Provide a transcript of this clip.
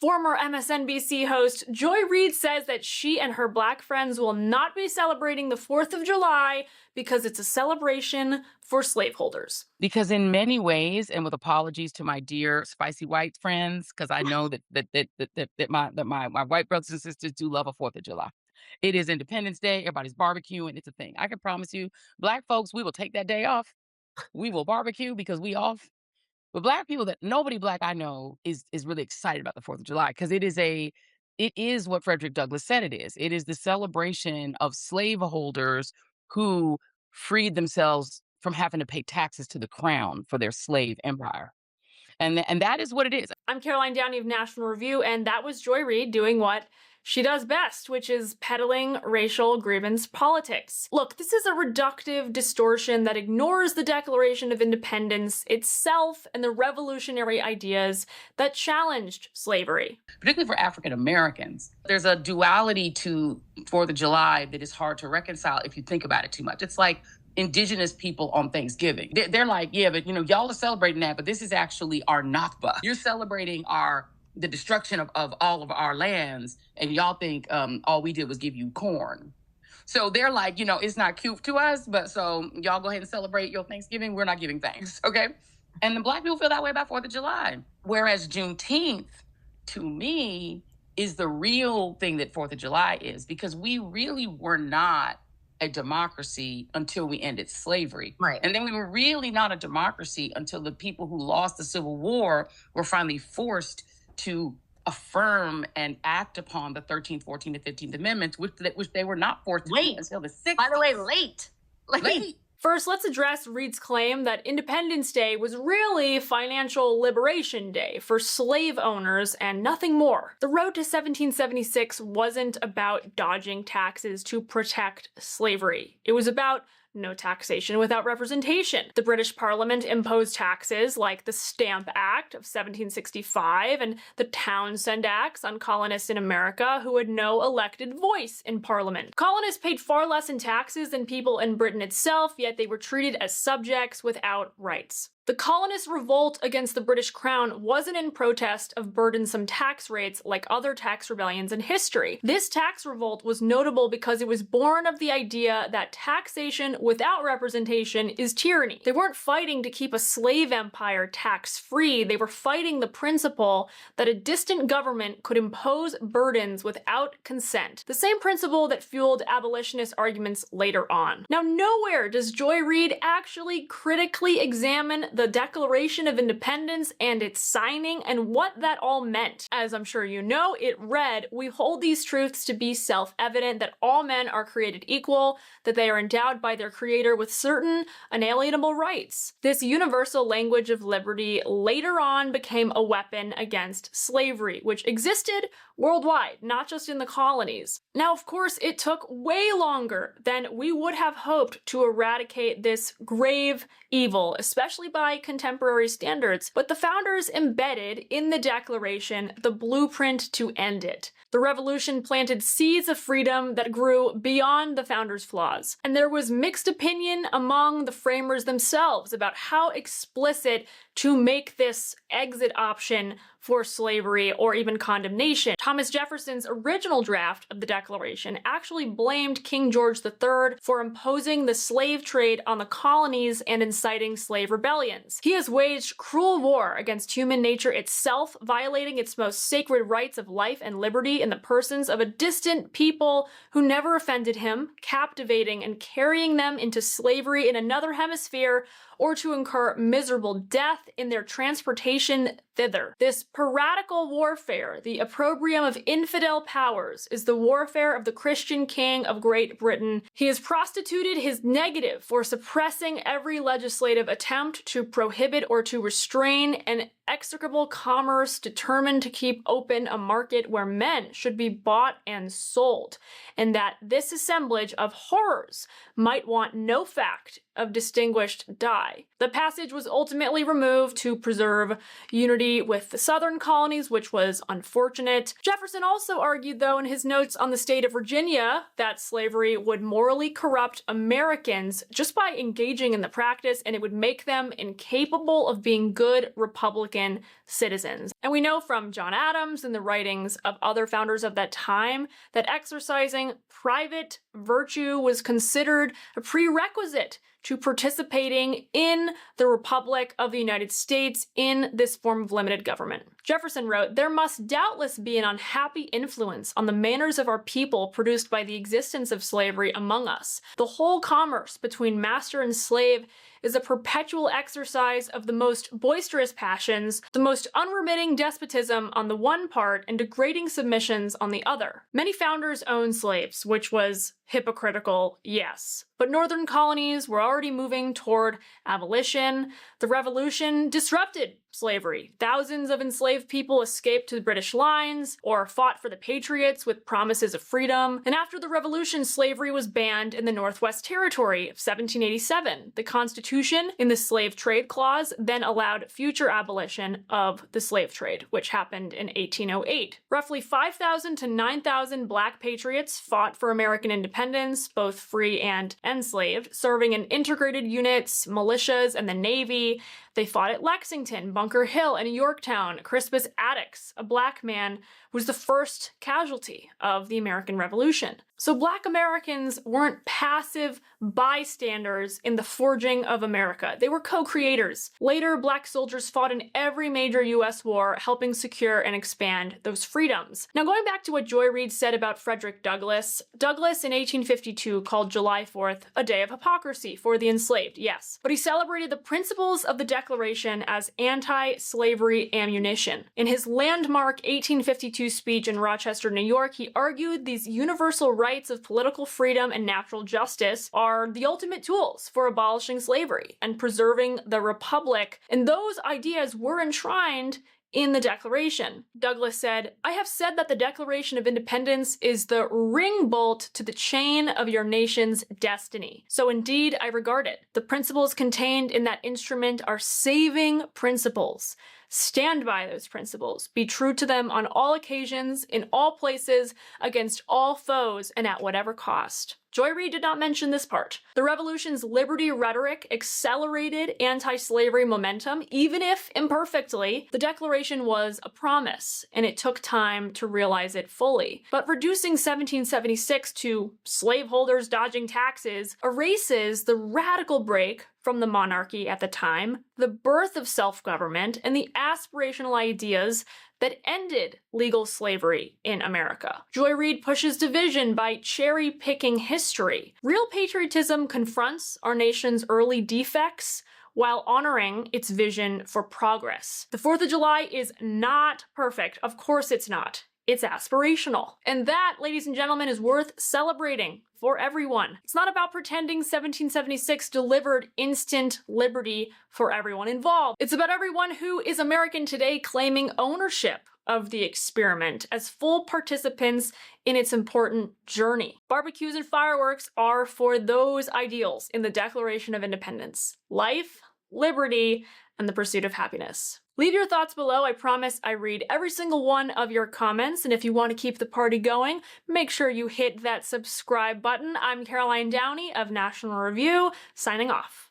Former MSNBC host Joy Reid says that she and her Black friends will not be celebrating the 4th of July because it's a celebration for slaveholders. Because in many ways, and with apologies to my dear spicy white friends, because I know that my white brothers and sisters do love a 4th of July. It is Independence Day. Everybody's barbecuing. It's a thing. I can promise you, Black folks, we will take that day off. We will barbecue because we off. But Black people, that nobody Black I know is really excited about the 4th of July, because it is what Frederick Douglass said it is. It is the celebration of slaveholders who freed themselves from having to pay taxes to the crown for their slave empire. And that is what it is. I'm Caroline Downey of National Review, and that was Joy Reid doing what she does best, which is peddling racial grievance politics. Look, this is a reductive distortion that ignores the Declaration of Independence itself and the revolutionary ideas that challenged slavery. Particularly for African Americans, there's a duality to 4th of July that is hard to reconcile if you think about it too much. It's like indigenous people on Thanksgiving. They're like, yeah, but y'all are celebrating that, but this is actually our Nakba. You're celebrating the destruction of all of our lands, and y'all think all we did was give you corn. So they're like, it's not cute to us, but so y'all go ahead and celebrate your Thanksgiving. We're not giving thanks, okay? And the Black people feel that way about 4th of July. Whereas Juneteenth, to me, is the real thing that 4th of July is, because we really were not a democracy until we ended slavery. Right. And then we were really not a democracy until the people who lost the Civil War were finally forced to affirm and act upon the 13th, 14th, and 15th Amendments, which they were not forced to do until the 6th. By the way, late. First, let's address Reid's claim that Independence Day was really Financial Liberation Day for slave owners and nothing more. The road to 1776 wasn't about dodging taxes to protect slavery. It was about no taxation without representation. The British Parliament imposed taxes like the Stamp Act of 1765 and the Townshend Acts on colonists in America who had no elected voice in Parliament. Colonists paid far less in taxes than people in Britain itself, yet they were treated as subjects without rights. The colonists' revolt against the British Crown wasn't in protest of burdensome tax rates like other tax rebellions in history. This tax revolt was notable because it was born of the idea that taxation without representation is tyranny. They weren't fighting to keep a slave empire tax-free. They were fighting the principle that a distant government could impose burdens without consent. The same principle that fueled abolitionist arguments later on. Now, nowhere does Joy Reid actually critically examine the Declaration of Independence and its signing and what that all meant. As I'm sure you know, it read, "We hold these truths to be self-evident that all men are created equal, that they are endowed by their creator with certain unalienable rights." This universal language of liberty later on became a weapon against slavery, which existed worldwide, not just in the colonies. Now, of course, it took way longer than we would have hoped to eradicate this grave evil, especially by contemporary standards, but the founders embedded in the Declaration the blueprint to end it. The revolution planted seeds of freedom that grew beyond the founders' flaws, and there was mixed opinion among the framers themselves about how explicit to make this exit option for slavery or even condemnation. Thomas Jefferson's original draft of the Declaration actually blamed King George III for imposing the slave trade on the colonies and inciting slave rebellions. He has waged cruel war against human nature itself, violating its most sacred rights of life and liberty in the persons of a distant people who never offended him, captivating and carrying them into slavery in another hemisphere or to incur miserable death in their transportation thither. This piratical warfare, the opprobrium of infidel powers, is the warfare of the Christian king of Great Britain. He has prostituted his negative for suppressing every legislative attempt to prohibit or to restrain an execrable commerce determined to keep open a market where men should be bought and sold, and that this assemblage of horrors might want no fact of distinguished dye. The passage was ultimately removed to preserve unity with the Southern southern colonies, which was unfortunate. Jefferson also argued, though, in his notes on the state of Virginia, that slavery would morally corrupt Americans just by engaging in the practice, and it would make them incapable of being good Republican citizens. And we know from John Adams and the writings of other founders of that time that exercising private virtue was considered a prerequisite to participating in the Republic of the United States in this form of limited government. Jefferson wrote, "There must doubtless be an unhappy influence on the manners of our people produced by the existence of slavery among us. The whole commerce between master and slave is a perpetual exercise of the most boisterous passions, the most unremitting despotism on the one part, and degrading submissions on the other. Many founders owned slaves, which was hypocritical, yes. But northern colonies were already moving toward abolition. The Revolution disrupted slavery. Thousands of enslaved people escaped to the British lines or fought for the Patriots with promises of freedom. And after the Revolution, slavery was banned in the Northwest Territory of 1787. The Constitution, in the Slave Trade Clause, then allowed future abolition of the slave trade, which happened in 1808. Roughly 5,000 to 9,000 Black patriots fought for American independence, both free and enslaved, serving in integrated units, militias, and the Navy. They fought at Lexington, Bunker Hill, and Yorktown. Crispus Attucks, a Black man, was the first casualty of the American Revolution. So Black Americans weren't passive bystanders in the forging of America. They were co-creators. Later, Black soldiers fought in every major US war, helping secure and expand those freedoms. Now, going back to what Joy Reid said about Frederick Douglass, Douglass in 1852 called July 4th a day of hypocrisy for the enslaved, yes. But he celebrated the principles of the Declaration as anti-slavery ammunition. In his landmark 1852 speech in Rochester, New York, he argued these universal rights of political freedom and natural justice are the ultimate tools for abolishing slavery and preserving the Republic, and those ideas were enshrined in the Declaration. Douglass said, "I have said that the Declaration of Independence is the ring bolt to the chain of your nation's destiny. So indeed, I regard it. The principles contained in that instrument are saving principles. Stand by those principles. Be true to them on all occasions, in all places, against all foes, and at whatever cost." Joy Reid did not mention this part. The Revolution's liberty rhetoric accelerated anti-slavery momentum, even if imperfectly. The Declaration was a promise, and it took time to realize it fully. But reducing 1776 to slaveholders dodging taxes erases the radical break from the monarchy at the time, the birth of self-government, and the aspirational ideas that ended legal slavery in America. Joy Reid pushes division by cherry-picking history. Real patriotism confronts our nation's early defects while honoring its vision for progress. The 4th of July is not perfect. Of course it's not. It's aspirational. And that, ladies and gentlemen, is worth celebrating for everyone. It's not about pretending 1776 delivered instant liberty for everyone involved. It's about everyone who is American today claiming ownership of the experiment as full participants in its important journey. Barbecues and fireworks are for those ideals in the Declaration of Independence: life, liberty, and the pursuit of happiness. Leave your thoughts below. I promise I read every single one of your comments, and if you want to keep the party going, make sure you hit that subscribe button. I'm Caroline Downey of National Review, signing off.